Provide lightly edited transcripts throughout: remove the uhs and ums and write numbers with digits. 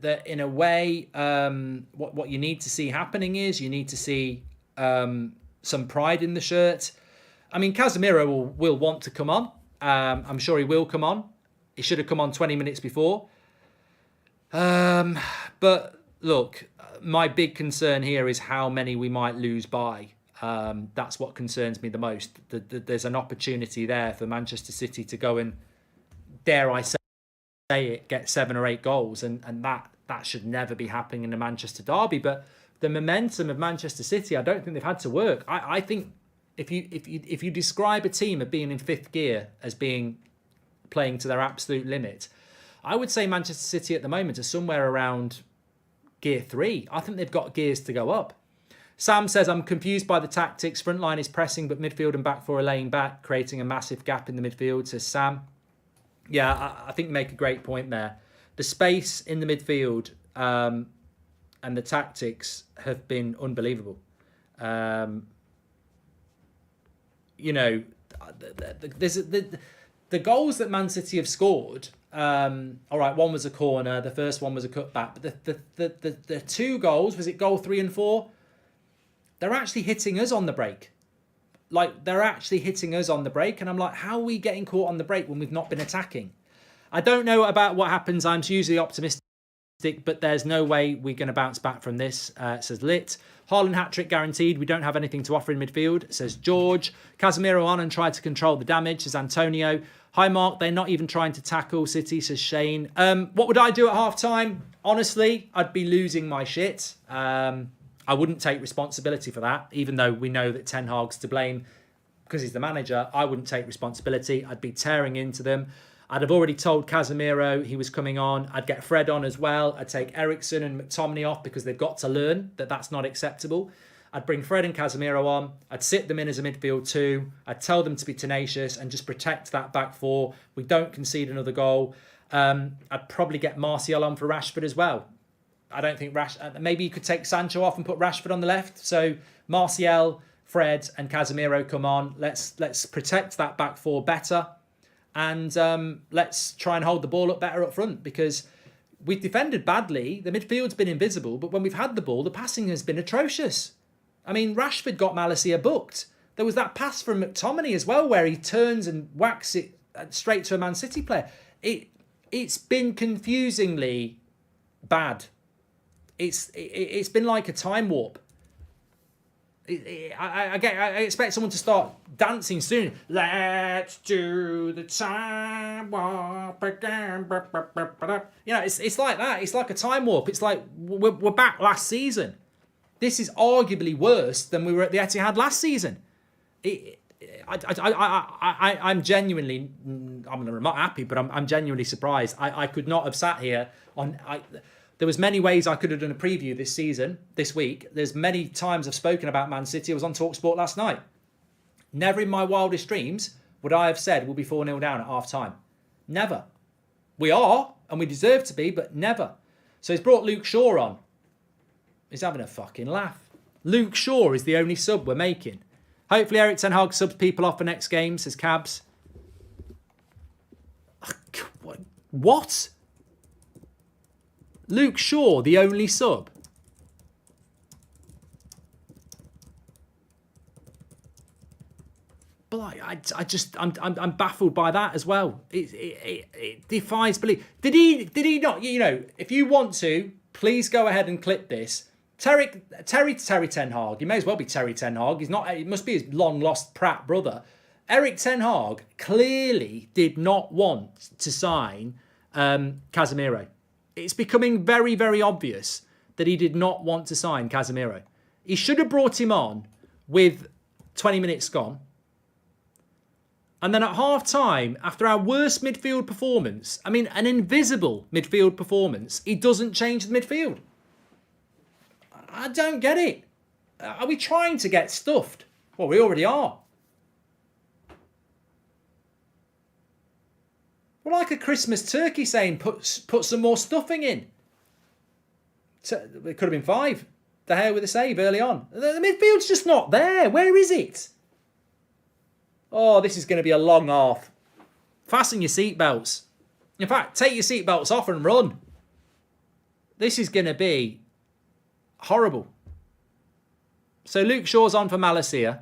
that in a way, what you need to see happening is you need to see some pride in the shirt. I mean, Casemiro will want to come on. I'm sure he will come on. He should have come on 20 minutes before. But look, my big concern here is how many we might lose by. That's what concerns me the most. There's an opportunity there for Manchester City to go and, dare I say it, get 7 or 8 goals, and that should never be happening in a Manchester derby. But the momentum of Manchester City, I don't think they've had to work. I think if you describe a team of being in 5th gear as being playing to their absolute limit, I would say Manchester City at the moment are somewhere around gear 3. I think they've got gears to go up. Sam says, I'm confused by the tactics. Front line is pressing, but midfield and back four are laying back, creating a massive gap in the midfield, says Sam. Yeah, I think you make a great point there. The space in the midfield and the tactics have been unbelievable. You know, there's the goals that Man City have scored. All right, one was a corner. The first one was a cutback. But the 2 goals, was it goal 3 and 4? They're actually hitting us on the break. Like, they're actually hitting us on the break. And I'm like, how are we getting caught on the break when we've not been attacking? I don't know about what happens. I'm usually optimistic, but there's no way we're going to bounce back from this, says Lit. Haaland hat-trick guaranteed. We don't have anything to offer in midfield, says George. Casemiro on and tried to control the damage, says Antonio. Hi, Mark. They're not even trying to tackle City, says Shane. What would I do at half-time? Honestly, I'd be losing my shit. I wouldn't take responsibility for that, even though we know that Ten Hag's to blame because he's the manager. I wouldn't take responsibility. I'd be tearing into them. I'd have already told Casemiro he was coming on. I'd get Fred on as well. I'd take Eriksen and McTominay off because they've got to learn that that's not acceptable. I'd bring Fred and Casemiro on. I'd sit them in as a midfield 2. I'd tell them to be tenacious and just protect that back 4. We don't concede another goal. I'd probably get Martial on for Rashford as well. I don't think maybe you could take Sancho off and put Rashford on the left. So Martial, Fred and Casemiro come on. Let's protect that back 4 better. And let's try and hold the ball up better up front, because we've defended badly. The midfield's been invisible, but when we've had the ball, the passing has been atrocious. I mean, Rashford got Malacia booked. There was that pass from McTominay as well, where he turns and whacks it straight to a Man City player. It's been confusingly bad. It's been like a time warp. I expect someone to start dancing soon. Let's do the time warp again. You know, it's like that. It's like a time warp. It's like we're back last season. This is arguably worse than we were at the Etihad last season. I'm genuinely, I'm not happy, but I'm genuinely surprised. I could not have sat here on. There was many ways I could have done a preview this week. There's many times I've spoken about Man City. I was on TalkSport last night. Never in my wildest dreams would I have said we'll be 4-0 down at half-time. Never. We are, and we deserve to be, but never. So he's brought Luke Shaw on. He's having a fucking laugh. Luke Shaw is the only sub we're making. Hopefully Erik Ten Hag subs people off for next game, says Cabs. What? Luke Shaw, the only sub? But I'm baffled by that as well. It defies belief. Did he not? You know, if you want to, please go ahead and clip this. Terry Ten Hag. He may as well be Terry Ten Hag. He's not. It must be his long lost Pratt brother. Erik Ten Hag clearly did not want to sign Casemiro. It's becoming very, very obvious that he did not want to sign Casemiro. He should have brought him on with 20 minutes gone. And then at half-time, after our worst midfield performance, I mean, an invisible midfield performance, he doesn't change the midfield. I don't get it. Are we trying to get stuffed? Well, we already are. We're like a Christmas turkey saying, put some more stuffing in. It could have been 5. De Gea with a save early on. The midfield's just not there. Where is it? Oh, this is going to be a long half. Fasten your seatbelts. In fact, take your seatbelts off and run. This is going to be horrible. So Luke Shaw's on for Malacia.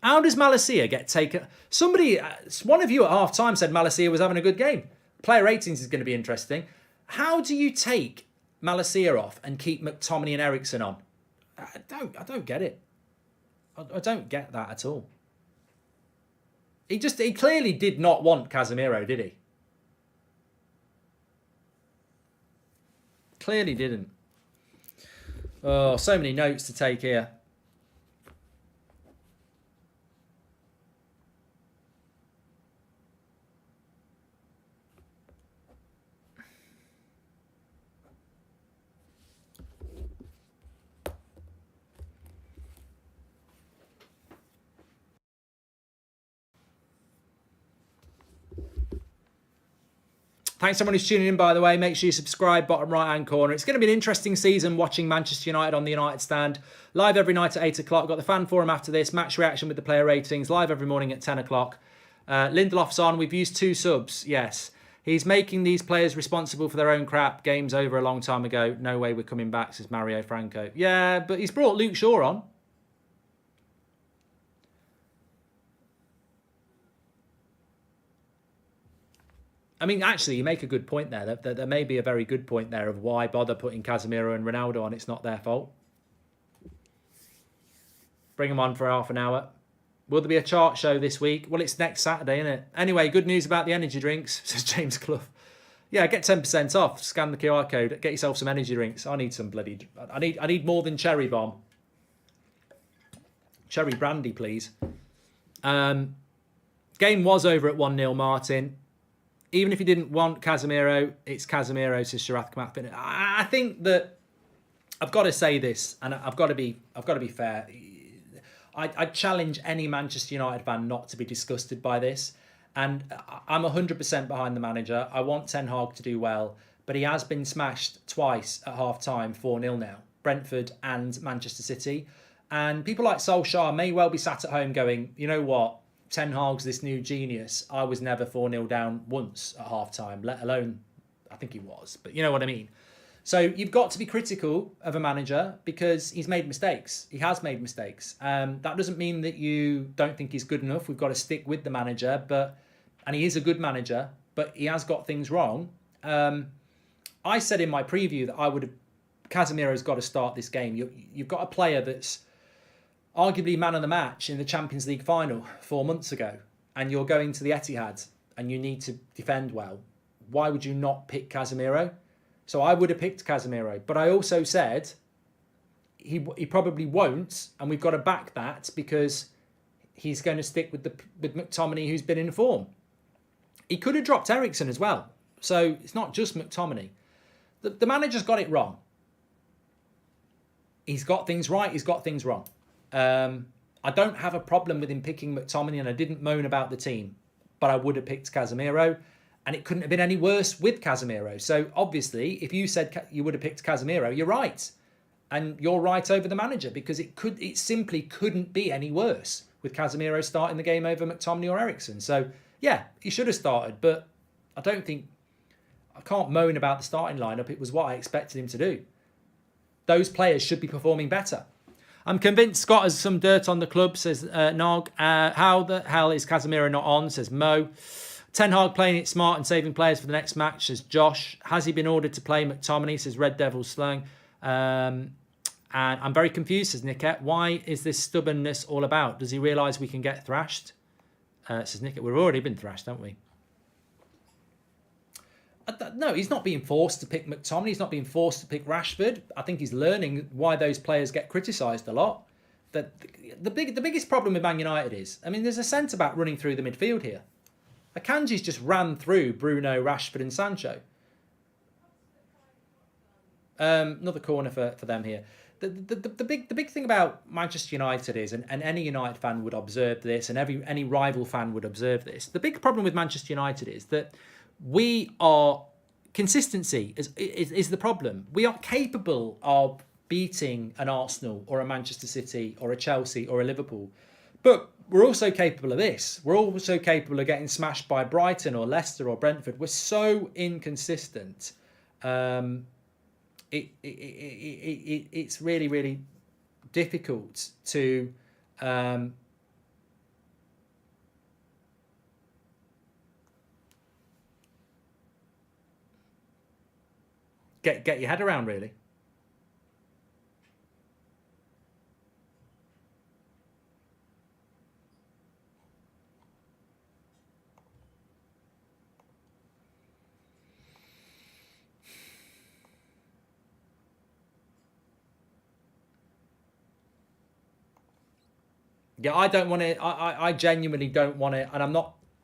How does Malacia get taken? Somebody, one of you at half time said Malacia was having a good game. Player ratings is going to be interesting. How do you take Malacia off and keep McTominay and Eriksen on? I don't get it. I don't get that at all. He clearly did not want Casemiro, did he? Clearly didn't. Oh, so many notes to take here. Thanks everyone who's tuning in, by the way. Make sure you subscribe, bottom right-hand corner. It's going to be an interesting season watching Manchester United on the United Stand. Live every night at 8 o'clock. Got the fan forum after this. Match reaction with the player ratings. Live every morning at 10 o'clock. Lindelof's on. We've used 2 subs. Yes. He's making these players responsible for their own crap. Game's over a long time ago. No way we're coming back, says Mario Franco. Yeah, but he's brought Luke Shaw on. I mean, actually, you make a good point there. There may be a very good point there of why bother putting Casemiro and Ronaldo on. It's not their fault. Bring them on for half an hour. Will there be a chart show this week? Well, it's next Saturday, isn't it? Anyway, good news about the energy drinks, says James Clough. Yeah, get 10% off. Scan the QR code. Get yourself some energy drinks. I need some bloody... I need more than Cherry Bomb. Cherry Brandy, please. Game was over at 1-0, Martin. Even if you didn't want Casemiro, it's Casemiro, says Sharath Kamath. I think that I've got to say this, and I've got to be fair. I challenge any Manchester United fan not to be disgusted by this. And I'm 100% behind the manager. I want Ten Hag to do well, but he has been smashed twice at half-time, 4-0 now. Brentford and Manchester City. And people like Solskjaer may well be sat at home going, you know what? Ten Hag's this new genius. I was never 4-0 down once at half-time, let alone, I think he was, but you know what I mean. So you've got to be critical of a manager because he's made mistakes. He has made mistakes. That doesn't mean that you don't think he's good enough. We've got to stick with the manager, and he is a good manager, but he has got things wrong. I said in my preview that Casemiro's got to start this game. You've got a player that's arguably man of the match in the Champions League final 4 months ago, and you're going to the Etihad and you need to defend well. Why would you not pick Casemiro? So I would have picked Casemiro, but I also said he probably won't, and we've got to back that because he's going to stick with McTominay, who's been in form. He could have dropped Eriksen as well, so it's not just McTominay. The manager's got it wrong. He's got things right. He's got things wrong. I don't have a problem with him picking McTominay, and I didn't moan about the team, but I would have picked Casemiro, and it couldn't have been any worse with Casemiro. So obviously, if you said you would have picked Casemiro, you're right, and you're right over the manager because it simply couldn't be any worse with Casemiro starting the game over McTominay or Eriksen. So yeah, he should have started, but I can't moan about the starting lineup. It was what I expected him to do. Those players should be performing better. I'm convinced Scott has some dirt on the club, says Nog. How the hell is Casemiro not on, says Mo. Ten Hag playing it smart and saving players for the next match, says Josh. Has he been ordered to play McTominay, says Red Devil Slang. And I'm very confused, says Nickette. Why is this stubbornness all about? Does he realise we can get thrashed? Says Nickette. We've already been thrashed, haven't we? No, he's not being forced to pick McTominay. He's not being forced to pick Rashford. I think he's learning why those players get criticised a lot. The biggest problem with Man United is, I mean, there's a centre-back running through the midfield here. Akanji's just ran through Bruno, Rashford and Sancho. Another corner for them here. The big thing about Manchester United is, and any United fan would observe this, and any rival fan would observe this, the big problem with Manchester United is that consistency is the problem. We are capable of beating an Arsenal or a Manchester City or a Chelsea or a Liverpool. But we're also capable of this. We're also capable of getting smashed by Brighton or Leicester or Brentford. We're so inconsistent. It's really, really difficult to get your head around, really. Yeah, I don't want it. I genuinely don't want it, and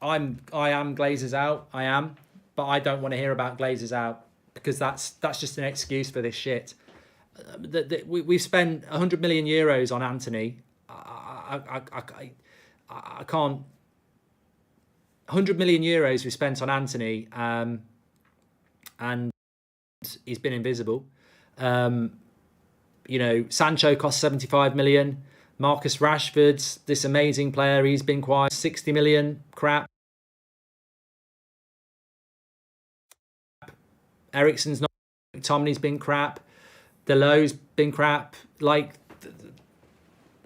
I am Glazers out. I am, but I don't want to hear about Glazers out because that's just an excuse for this shit. We've spent 100 million euros on Anthony. I can't. 100 million euros we spent on Anthony, and he's been invisible. Sancho cost 75 million. Marcus Rashford's this amazing player. He's been quiet. 60 million, crap. Ericsson's not. Tomney's been crap. Delo's been crap. Like,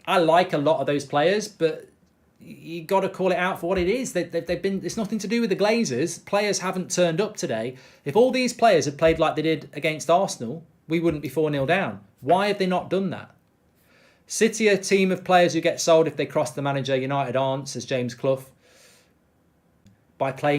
I like a lot of those players, but you got to call it out for what it is. They've been. It's nothing to do with the Glazers. Players haven't turned up today. If all these players had played like they did against Arsenal, we wouldn't be 4-0 down. Why have they not done that? City are a team of players who get sold if they cross the manager. United aren't, says James Clough. By playing